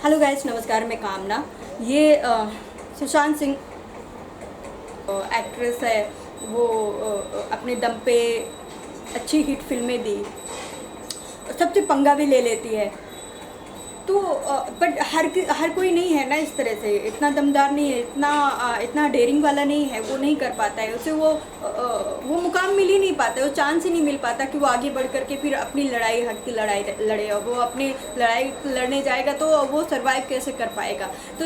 Hello guys, नमस्कार। मैं कामना। ये सुशांत सिंह एक्ट्रेस है। वो अपने दम पे अच्छी हिट फिल्में दी, सबसे पंगा भी ले लेती है। तो बट हर कोई नहीं है ना इस तरह से, इतना दमदार नहीं है, इतना डेयरिंग वाला नहीं है। वो नहीं कर पाता है, उसे वो मुकाम मिल ही नहीं पाता है, वो चांस ही नहीं मिल पाता कि वो आगे बढ़ करके फिर अपनी लड़ाई, हक की लड़ाई लड़े। और वो अपनी लड़ाई लड़ने जाएगा तो वो सरवाइव कैसे कर पाएगा। तो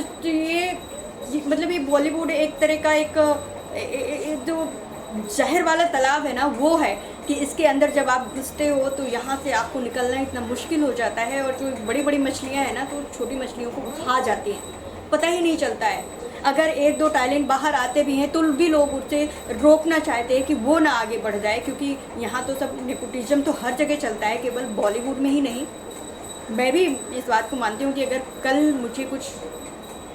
मतलब ये बॉलीवुड एक तरह का एक जो जहर वाला तालाब है ना, वो है कि इसके अंदर जब आप घुसते हो तो यहाँ से आपको निकलना इतना मुश्किल हो जाता है। और जो बड़ी बड़ी मछलियाँ हैं ना, तो छोटी मछलियों को खा जाती हैं, पता ही नहीं चलता है। अगर एक दो टैलेंट बाहर आते भी हैं तो भी लोग उससे रोकना चाहते हैं कि वो ना आगे बढ़ जाए, क्योंकि यहाँ तो सब नेपोटिज्म तो हर जगह चलता है, केवल बॉलीवुड में ही नहीं। मैं भी इस बात को मानती हूँ कि अगर कल मुझे कुछ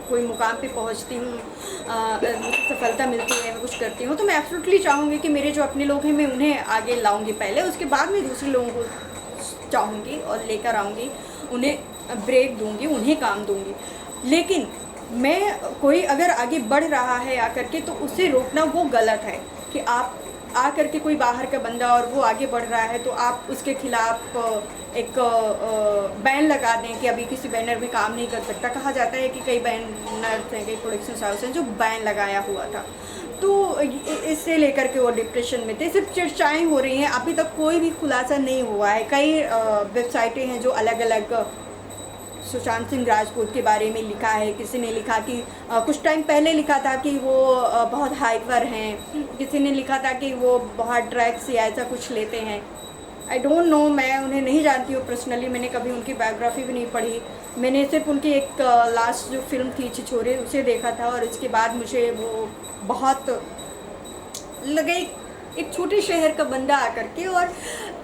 कोई मुकाम पे पहुंचती हूँ, मुझे सफलता मिलती है, मैं कुछ करती हूँ, तो मैं एब्सोल्युटली चाहूँगी कि मेरे जो अपने लोग हैं मैं उन्हें आगे लाऊंगी पहले, उसके बाद मैं दूसरे लोगों को चाहूँगी और लेकर आऊँगी, उन्हें ब्रेक दूँगी, उन्हें काम दूँगी। लेकिन मैं कोई अगर आगे बढ़ रहा है आकर के, तो उसे रोकना वो गलत है कि आप आकर के कोई बाहर का बंदा और वो आगे बढ़ रहा है तो आप उसके खिलाफ एक बैन लगा दें कि अभी किसी बैनर में काम नहीं कर सकता। कहा जाता है कि कई बैनर्स हैं, कई प्रोडक्शन हाउस हैं जो बैन लगाया हुआ था। तो इससे लेकर के वो डिप्रेशन में थे। सिर्फ चर्चाएं हो रही हैं, अभी तक कोई भी खुलासा नहीं हुआ है। कई वेबसाइटें हैं जो अलग अलग सुशांत सिंह राजपूत के बारे में लिखा है। किसी ने लिखा कि कुछ टाइम पहले लिखा था कि वो बहुत हाइपर हैं, किसी ने लिखा था कि वो बहुत ड्रग्स या ऐसा कुछ लेते हैं। आई डोंट नो, मैं उन्हें नहीं जानती हूँ पर्सनली, मैंने कभी उनकी बायोग्राफी भी नहीं पढ़ी। मैंने सिर्फ उनकी एक लास्ट जो फिल्म थी छिछोरे, उसे देखा था, और इसके बाद मुझे वो बहुत लगे एक छोटे शहर का बंदा आकर के और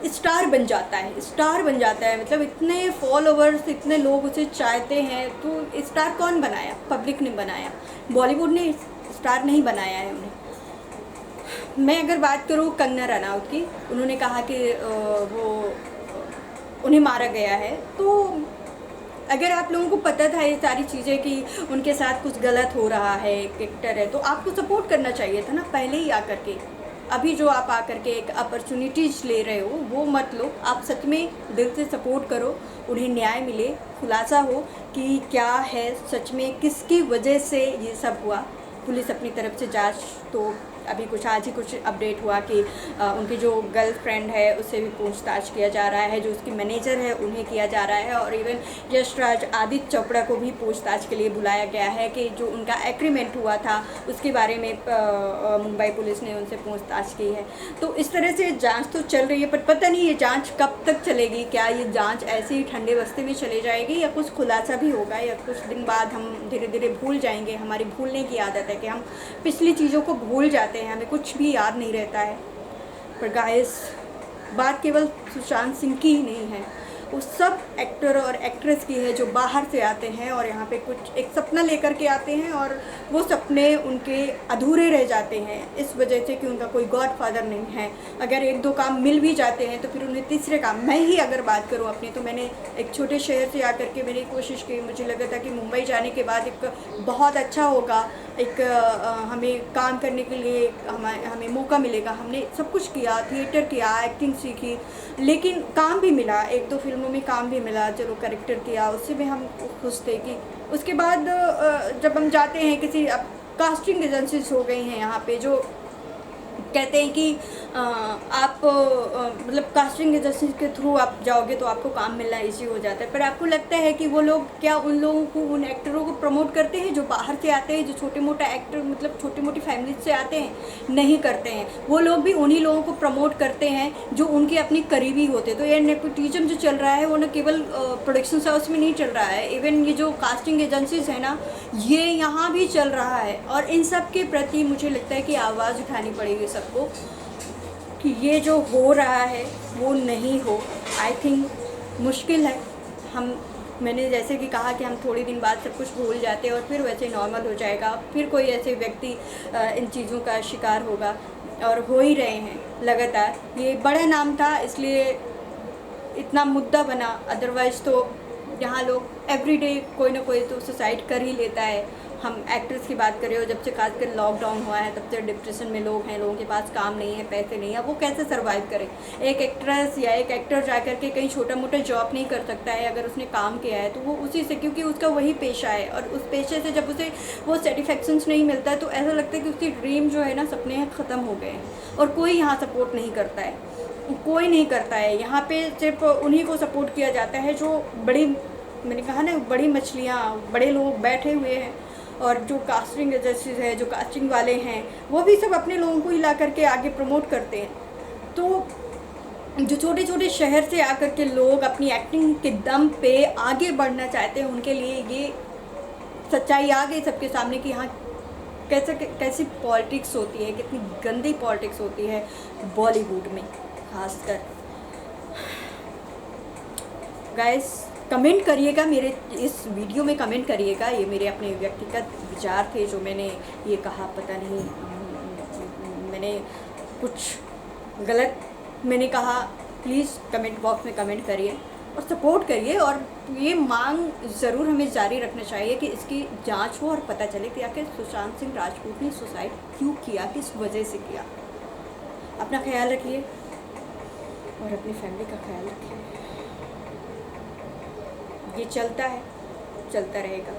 स्टार बन जाता है, स्टार बन जाता है। मतलब इतने फॉलोअर्स, इतने लोग उसे चाहते हैं। तो स्टार कौन बनाया? पब्लिक ने बनाया, बॉलीवुड ने स्टार नहीं बनाया है उन्हें। मैं अगर बात करूँ कंगना रनौत की, उन्होंने कहा कि वो उन्हें मारा गया है। तो अगर आप लोगों को पता था ये सारी चीज़ें कि उनके साथ कुछ गलत हो रहा है, एक एक्टर है, तो आपको सपोर्ट करना चाहिए था ना पहले ही आकर के। अभी जो आप आकर के एक अपॉर्चुनिटीज ले रहे हो वो मत लो, आप सच में दिल से सपोर्ट करो, उन्हें न्याय मिले, खुलासा हो कि क्या है सच में, किसकी वजह से ये सब हुआ। पुलिस अपनी तरफ से जांच, तो अभी कुछ आज ही कुछ अपडेट हुआ कि उनकी जो गर्लफ्रेंड है उससे भी पूछताछ किया जा रहा है, जो उसकी मैनेजर है उन्हें किया जा रहा है, और इवन यश राज, आदित्य चोपड़ा को भी पूछताछ के लिए बुलाया गया है कि जो उनका एग्रीमेंट हुआ था उसके बारे में मुंबई पुलिस ने उनसे पूछताछ की है। तो इस तरह से जांच तो चल रही है, पर पता नहीं ये जांच कब तक चलेगी। क्या ये जांच ऐसे ही ठंडे बस्ते में चले जाएगी, या कुछ खुलासा भी होगा, या कुछ दिन बाद हम धीरे धीरे भूल जाएंगे। हमारी भूलने की आदत है कि हम पिछली चीज़ों को भूल जाते हैं, हमें कुछ भी याद नहीं रहता है। पर गाइस, बात केवल सुशांत सिंह की ही नहीं है, उस सब एक्टर और एक्ट्रेस की है जो बाहर से आते हैं और यहाँ पे कुछ एक सपना लेकर के आते हैं, और वो सपने उनके अधूरे रह जाते हैं इस वजह से कि उनका कोई गॉडफादर नहीं है। अगर एक दो काम मिल भी जाते हैं तो फिर उन्हें तीसरे काम, मैं ही अगर बात करूँ अपनी, तो मैंने एक छोटे शहर से आकर के मैंने कोशिश की, मुझे लगा था कि मुंबई जाने के बाद एक बहुत अच्छा होगा, एक हमें काम करने के लिए हमें मौका मिलेगा। हमने सब कुछ किया, थिएटर किया, एक्टिंग सीखी, लेकिन काम भी मिला, एक दो फिल्मों में काम भी मिला, चलो कैरेक्टर किया, उससे भी हम खुश थे। कि उसके बाद जब हम जाते हैं किसी, अब कास्टिंग एजेंसीज हो गई हैं यहाँ पे जो कहते हैं कि आप मतलब कास्टिंग एजेंसी के थ्रू आप जाओगे तो आपको काम मिलना इजी हो जाता है। पर आपको लगता है कि वो लोग क्या उन लोगों को, उन एक्टरों को प्रमोट करते हैं जो बाहर से आते हैं, जो छोटे मोटा एक्टर, मतलब छोटी मोटी फैमिली से आते हैं? नहीं करते हैं। वो लोग भी उन्हीं लोगों को प्रमोट करते हैं जो उनके अपनी करीबी होते। तो ये नेपोटिज्म जो चल रहा है वो न केवल प्रोडक्शन हाउस में नहीं चल रहा है, इवन ये जो कास्टिंग एजेंसीज है ना, ये यहाँ भी चल रहा है। और इन सब के प्रति मुझे लगता है कि आवाज़ उठानी पड़ेगी सबको कि ये जो हो रहा है वो नहीं हो। आई थिंक मुश्किल है। मैंने जैसे कि कहा कि हम थोड़े दिन बाद सब कुछ भूल जाते हैं और फिर वैसे नॉर्मल हो जाएगा, फिर कोई ऐसे व्यक्ति इन चीज़ों का शिकार होगा, और हो ही रहे हैं लगातार। ये बड़ा नाम था इसलिए इतना मुद्दा बना, अदरवाइज़ तो यहाँ लोग एवरीडे कोई ना कोई तो सुसाइड कर ही लेता है। हम एक्ट्रेस की बात करें, और जब से खासकर लॉकडाउन हुआ है तब से डिप्रेशन में लोग हैं, लोगों के पास काम नहीं है, पैसे नहीं है, वो कैसे सर्वाइव करें। एक एक्ट्रेस या एक एक्टर जा कर के कहीं छोटा मोटा जॉब नहीं कर सकता है, अगर उसने काम किया है तो वो उसी से, क्योंकि उसका वही पेशा है, और उस पेशे से जब उसे वो सेटिस्फेक्शंस नहीं मिलता है तो ऐसा लगता है कि उसकी ड्रीम जो है ना, सपने ख़त्म हो गए हैं। और कोई यहाँ सपोर्ट नहीं करता है, कोई नहीं करता है। यहाँ पे सिर्फ उन्हीं को सपोर्ट किया जाता है जो बड़ी, मैंने कहा ना, बड़ी मछलियाँ, बड़े लोग बैठे हुए हैं, और जो कास्टिंग एजेंसीज है, जो कास्टिंग वाले हैं, वो भी सब अपने लोगों को ही ला करके आगे प्रमोट करते हैं। तो जो छोटे छोटे शहर से आकर के लोग अपनी एक्टिंग के दम पे आगे बढ़ना चाहते हैं, उनके लिए ये सच्चाई आ गई सबके सामने कि हाँ कैसी पॉलिटिक्स होती है, कितनी गंदी पॉलिटिक्स होती है बॉलीवुड में खासकर। गाइस कमेंट करिएगा, मेरे इस वीडियो में कमेंट करिएगा। ये मेरे अपने व्यक्तिगत विचार थे जो मैंने ये कहा, पता नहीं मैंने कुछ गलत मैंने कहा। प्लीज़ कमेंट बॉक्स में कमेंट करिए और सपोर्ट करिए, और ये मांग ज़रूर हमें जारी रखना चाहिए कि इसकी जांच हो और पता चले कि आखिर सुशांत सिंह राजपूत ने सुसाइड क्यों किया, किस वजह से किया। अपना ख्याल रखिए और अपनी फैमिली का ख्याल रखिए। ये चलता है, चलता रहेगा।